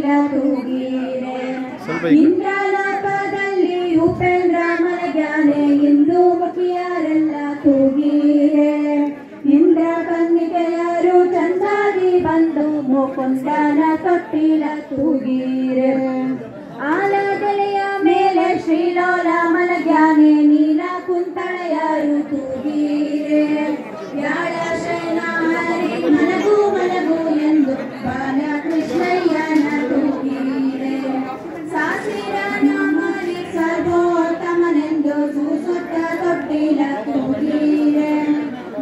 ತೊಟ್ಟಿಲ ತೂಗೀರೆ ಇಂದ್ರಲೋಕದಲ್ಲಿ ಉಪೇಂದ್ರ ಮಲಗ್ಯಾನೆ ಇಂದು ಮುಖಿಯರೆಲ್ಲ ತೂಗೀರೆ ಇಂದ್ರ ಕನ್ನಿಕೆಯರು ಚಂದಾಗಿ ಬಂದು ಮುಕುಂದನ ತೊಟ್ಟಿಲ ತೂಗೀರೆ ಆಲದೆಲೆಯ ಮೇಲೆ ಶ್ರೀಲೋಲ ಮಲಗ್ಯಾನೆ ನೀಲ ಕುಂತಳೆಯರು ತೂಗೀರೆ ಯಾಳ ಶಯನ ಹರಿ ಮಲಗು ಮಲಗು ಎಂದು ಬಾಲಕೃಷ್ಣಯ್ಯನ ತೂಗೀರೆ ಸಾಸಿರ ನಾಮಲಿ ಸರ್ವೋತ್ತಮನೆಂದು ಸೂಸುತ್ತ ತೊಟ್ಟಿಲ ತೂಗೀರೆ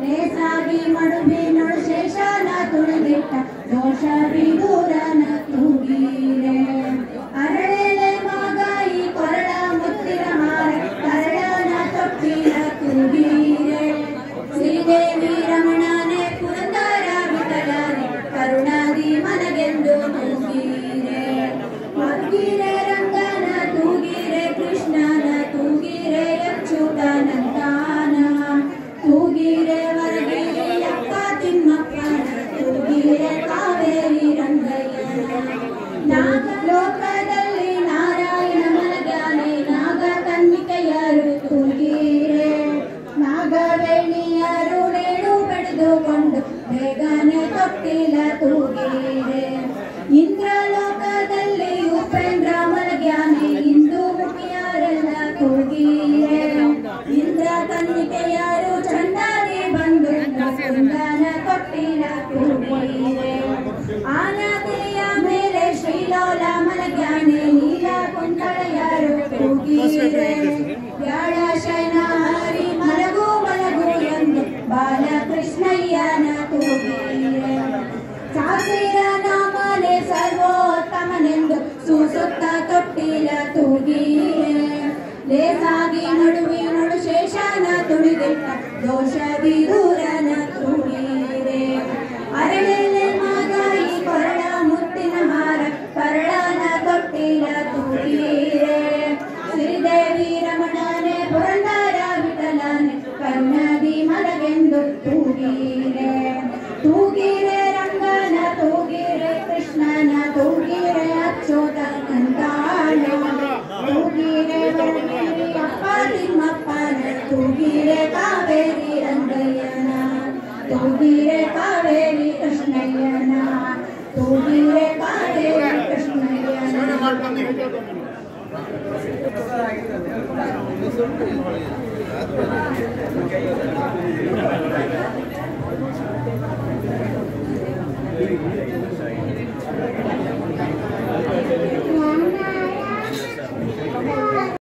ಲೇಸಾಗಿ ಮಡುವಿ ಶೇಷನ ತುಳಿದಿಟ್ಟ ದೋಷ ವಿದೂರನ ತೂಗೀರೆ ಅರಳೆಲೆ ಮಾಗಾಯಿ ಕೊರಳ ಮುತ್ತಿನ ಹಾರ ಕರಳನ ತೊಟ್ಟಿಲ ತೂಗೀರೆ ಶ್ರೀದೇವಿ ರಮಣನೆ ಪುರಂದರ ವಿಠಲನೆ ಕರುಣಾದಿ ಮನಗೆಂದು ತೂಗೀರೆ ಮಗ್ಗೀರೆ ರಂಗನ ತೂಗೀರೆ ಕೃಷ್ಣನ ತೂಗೀರೆ ಅಚ್ಯುತಾನಂದನ ತೂಗೀರೆ ವರಗಿರಿ ಅಕ್ಕ ತಿಮ್ಮಪ್ಪನ ತೂಗೀರೆ ಕಾವೇರಿ ರಂಗಯ್ಯನ ನಾಗಲೋಕದಲ್ಲಿ ನಾರಾಯಣ ಮಲಗ್ಯಾನೆ ನಾಗ ಕನ್ನಿಕೆಯರು ತೂಗೀರೆ ನಾಗವೇಣಿಯರು ನೇಣು ಪಡೆದುಕೊಂಡು ಬೇಗನೆ ತೊಟ್ಟಿಲ ತೂಗೀರೆ ಇಂದ್ರಲೋಕದಲ್ಲಿ ಉಪೇಂದ್ರ ಮಲಗ್ಯಾನೆ ಇಂದು ಮುಖಿಯರೆಲ್ಲ ತೂಗೀರೆ ಇಂದ್ರ ಕನ್ನಿಕೆಯರು ಚಂದಾಗಿ ಬಂದು ಮುಕುಂದನ ತೊಟ್ಟಿಲ ತೂಗೀರೆ ಆನದೆಲೆಯ ಮೇಲೆ ಶ್ರೀಲೋಲ ಮಲಗ್ಯಾನೆ ನೀಲ ಕುಂತಳೆಯರು ತೂಗೀರೆ ಯಾಳ ಶಯನ ಹರಿ ಮಲಗು ಮಲಗು ಎಂದು ಬಾಲಕೃಷ್ಣಯ್ಯನ ತೂಗೀರೆ ಸಾಸಿರ ನಾಮಲೆ ಸರ್ವೋತ್ತಮನೆಂದು ಸೂಸುತ್ತ ತೊಟ್ಟಿಲ ತೂಗೀರೆ ಲೇಸಾಗಿ ನಡುವಿ ಶೇಷನ ತುಳಿದಿಟ್ಟ ದೋಷ ವಿದೂರನ ತೂಗೀರೆ ಅರಳೆಲೆ ಮಾಗಾಯಿ ಕೊರಳ ಮುತ್ತಿನ ಹಾರ ಕರಳನ ತೊಟ್ಟಿಲ ತೂಗೀರೆ ಶ್ರೀದೇವಿ ರಮಣನೆ ಪುರಂದರ ವಿಠಲನೆ ಕರುಣಾದಿ ಮಲಗೆಂದು ತೂಗೀರೆ ತೂಗೀರೆ ರಂಗನ ತೂಗೀರೆ ಕೃಷ್ಣನ ತೂಗೀರೆ ಅಚ್ಯುತಾನಂದನ ತೂಗೀರೆ ವರಗಿರಿ ಅಪ್ಪ ತಿಮ್ಮಪ್ಪನ ತೂಗೀರೆ ಕಾವೇರಿ ರಂಗಯ್ಯನ ತೂಗೀರೆ ಕಾವೇರಿ ಕೃಷ್ಣಯ್ಯನ ತೂಗೀರೆ ಕಾವೇರಿ ಕೃಷ್ಣಯ್ಯನ